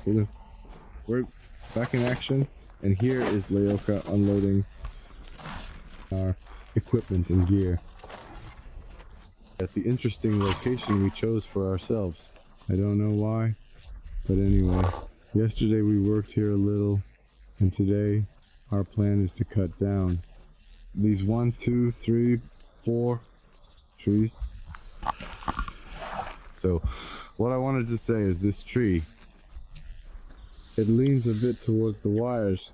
So we're back in action, and here is Leoka unloading our equipment and gear at the interesting location we chose for ourselves. I don't know why, but anyway, yesterday we worked here a little, and today our plan is to cut down these 1, 2, 3, 4 trees. So what I wanted to say is this tree, it leans a bit towards the wires,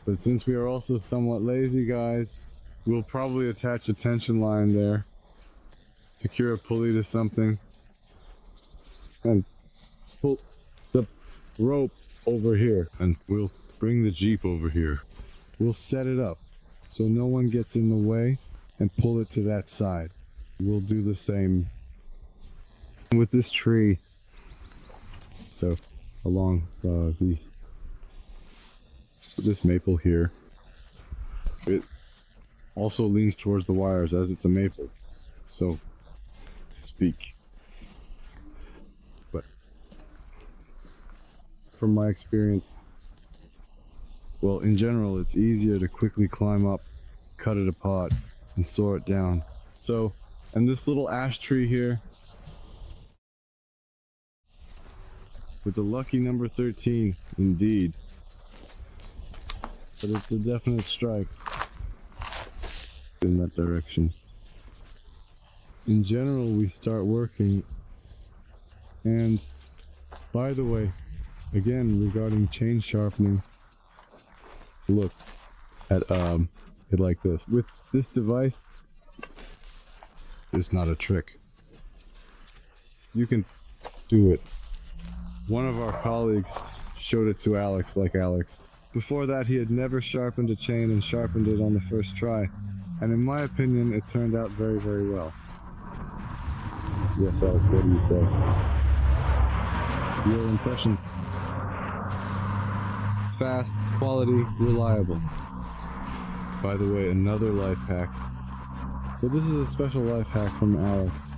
but since we are also somewhat lazy guys, we'll probably attach a tension line there, secure a pulley to something, and pull the rope over here, and we'll bring the Jeep over here. We'll set it up so no one gets in the way and pull it to that side. We'll do the same with this tree. So along this maple here, it also leans towards the wires as it's a maple, so to speak. But from my experience, well, in general, it's easier to quickly climb up, cut it apart, and saw it down. So, and this little ash tree here, with the lucky number 13, indeed. But it's a definite strike in that direction. In general, we start working, and by the way, again, regarding chain sharpening, look at it like this. With this device, it's not a trick. You can do it. One of our colleagues showed it to Alex, like Alex. Before that, he had never sharpened a chain and sharpened it on the first try. And in my opinion, it turned out very, very well. Yes, Alex, what do you say? Your impressions? Fast, quality, reliable. By the way, another life hack. But this is a special life hack from Alex.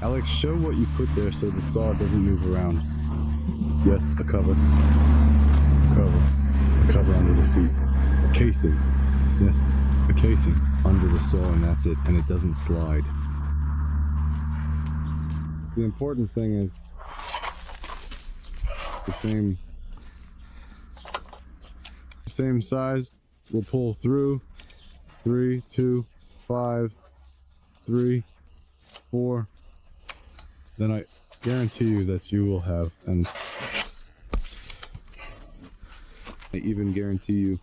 Alex, show what you put there so the saw doesn't move around. Yes, a cover. A cover under the feet. A casing. Yes, a casing under the saw, and that's it, and it doesn't slide. The important thing is the same size. We'll pull through 3, 2, 5, 3, 4. Then I guarantee you that you will have, and I even guarantee you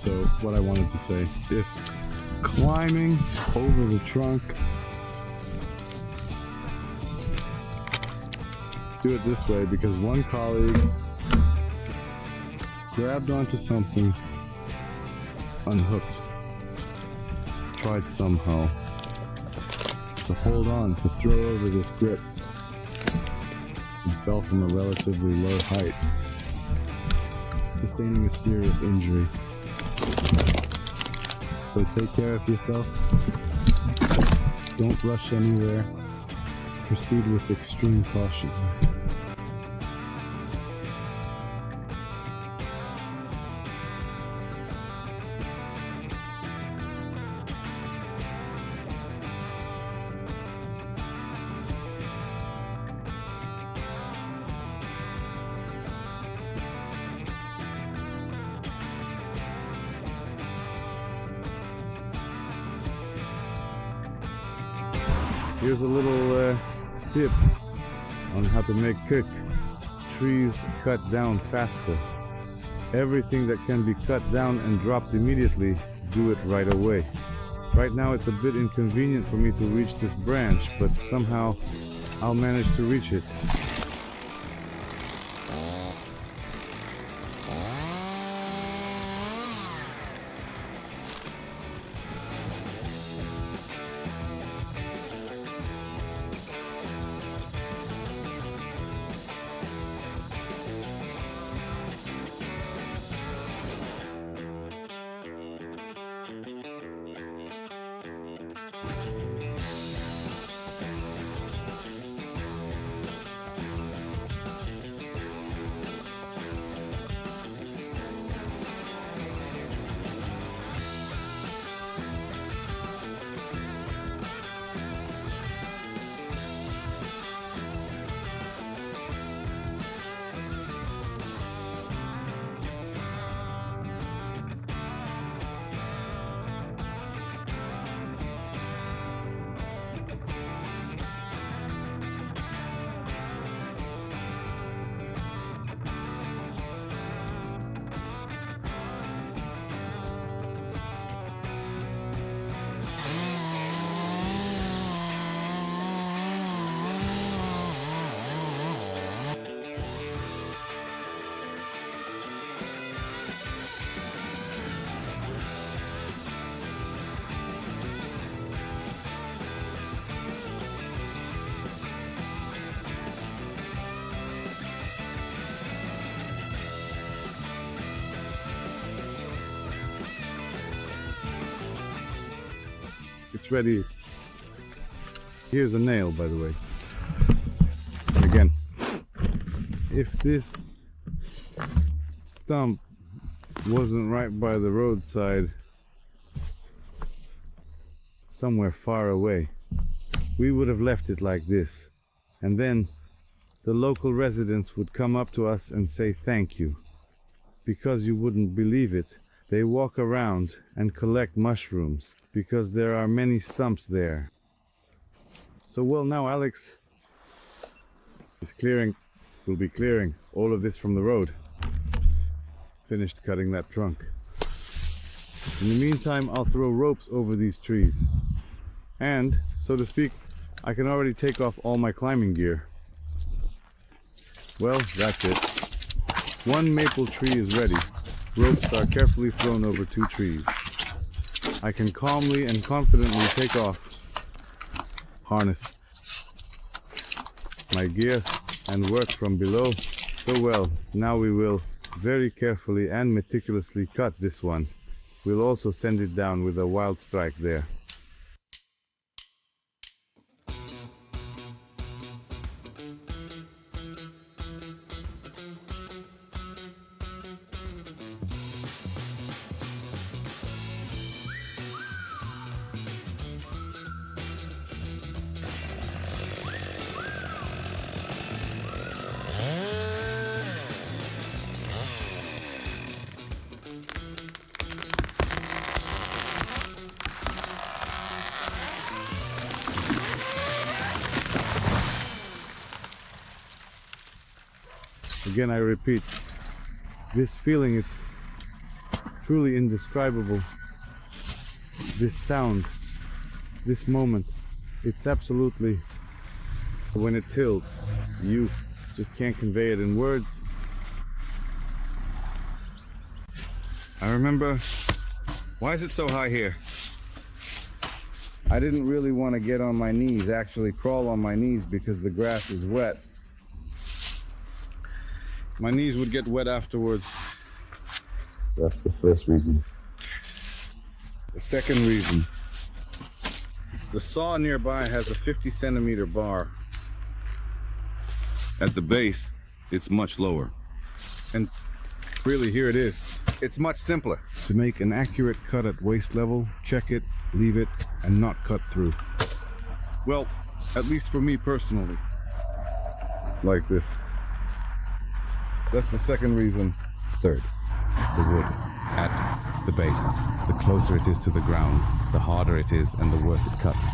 So what I wanted to say, if climbing over the trunk, do it this way, because one colleague grabbed onto something, unhooked, tried somehow to hold on, to throw over this grip, and fell from a relatively low height, sustaining a serious injury. So take care of yourself. Don't rush anywhere. Proceed with extreme caution. Here's a little tip on how to make quick trees cut down faster. Everything that can be cut down and dropped immediately, do it right away. Right now it's a bit inconvenient for me to reach this branch, but somehow I'll manage to reach it. It's ready. Here's a nail, by the way. And again, if this stump wasn't right by the roadside, somewhere far away, we would have left it like this. And then the local residents would come up to us and say thank you. Because you wouldn't believe it, they walk around and collect mushrooms because there are many stumps there. So well, now Alex is will be clearing all of this from the road. Finished cutting that trunk. In the meantime, I'll throw ropes over these trees. And, so to speak, I can already take off all my climbing gear. Well, that's it. One maple tree is ready. Ropes are carefully thrown over 2 trees. I can calmly and confidently take off, harness my gear and work from below. So well, now we will very carefully and meticulously cut this one. We'll also send it down with a wild strike there. Again, I repeat, this feeling is truly indescribable. This sound, this moment, it's absolutely, when it tilts, you just can't convey it in words. I remember, why is it so high here? I didn't really want to get on my knees, actually crawl on my knees because the grass is wet. My knees would get wet afterwards. That's the first reason. The second reason, the saw nearby has a 50-centimeter bar. At the base, it's much lower. And really, here it is. It's much simpler. To make an accurate cut at waist level, check it, leave it, and not cut through. Well, at least for me personally. Like this. That's the second reason. Third, the wood at the base. The closer it is to the ground, the harder it is and the worse it cuts.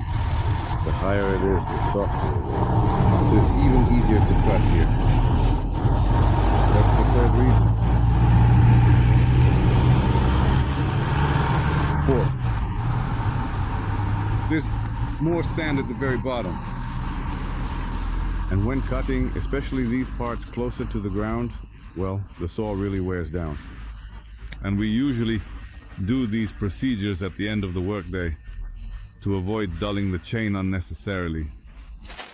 The higher it is, the softer it is. So it's even easier to cut here. That's the third reason. Fourth, there's more sand at the very bottom. And when cutting, especially these parts closer to the ground, well, the saw really wears down. And we usually do these procedures at the end of the workday to avoid dulling the chain unnecessarily.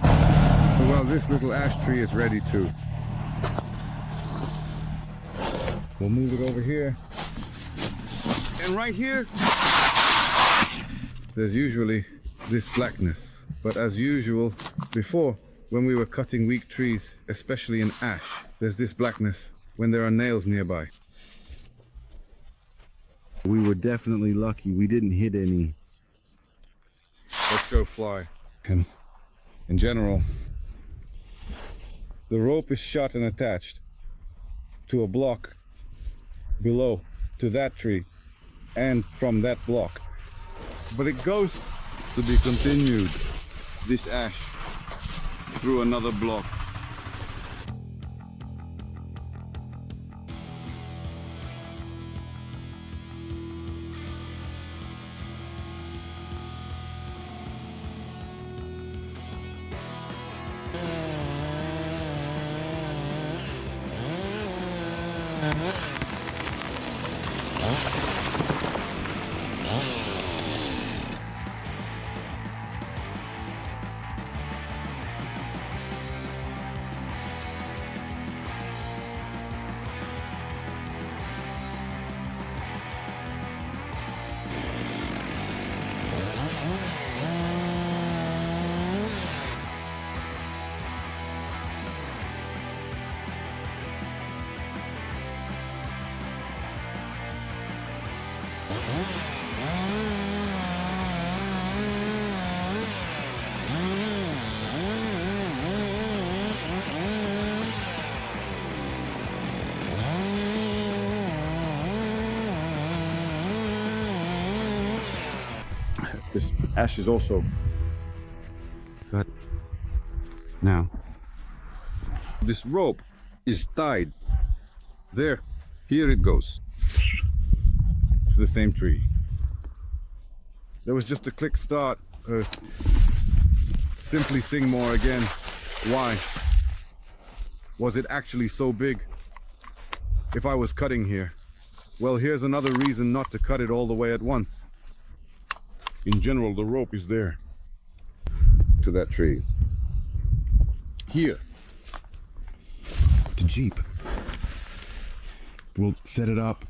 So while this little ash tree is ready too, we'll move it over here. And right here, there's usually this blackness. But as usual, before, when we were cutting weak trees, especially in ash, there's this blackness when there are nails nearby. We were definitely lucky we didn't hit any. Let's go fly. And in general, the rope is shot and attached to a block below, to that tree, and from that block. But it goes to be continued, this ash, through another block. This ash is also cut. Now, this rope is tied. There, here it goes. To the same tree. There was just a click start. Simply sing more again. Why? Was it actually so big? If I was cutting here, well, here's another reason not to cut it all the way at once. In general, the rope is there. To that tree. Here. To Jeep. We'll set it up.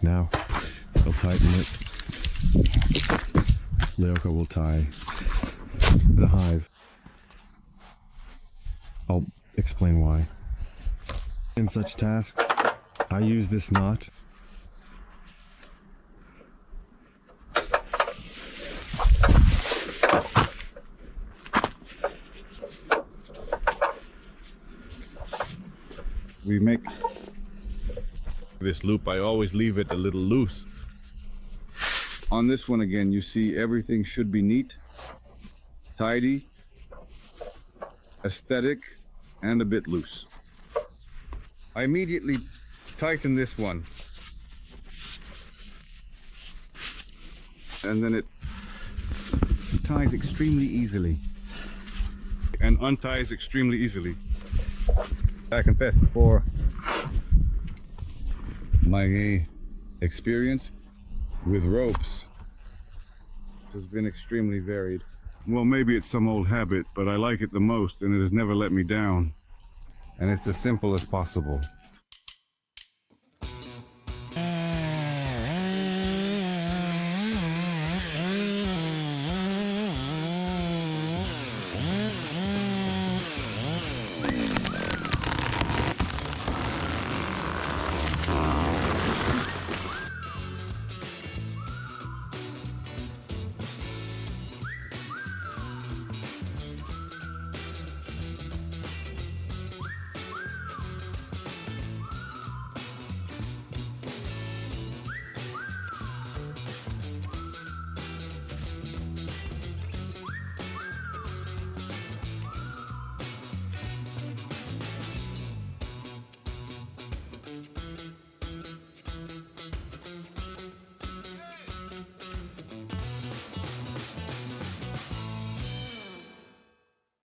Now, I'll tighten it. Leoka will tie the hive. I'll explain why. In such tasks, I use this knot. We make this loop, I always leave it a little loose. On this one again, you see everything should be neat, tidy, aesthetic, and a bit loose. I immediately tighten this one. And then it ties extremely easily. And unties extremely easily. I confess, for my experience with ropes has been extremely varied. Well, maybe it's some old habit, but I like it the most and it has never let me down. And it's as simple as possible.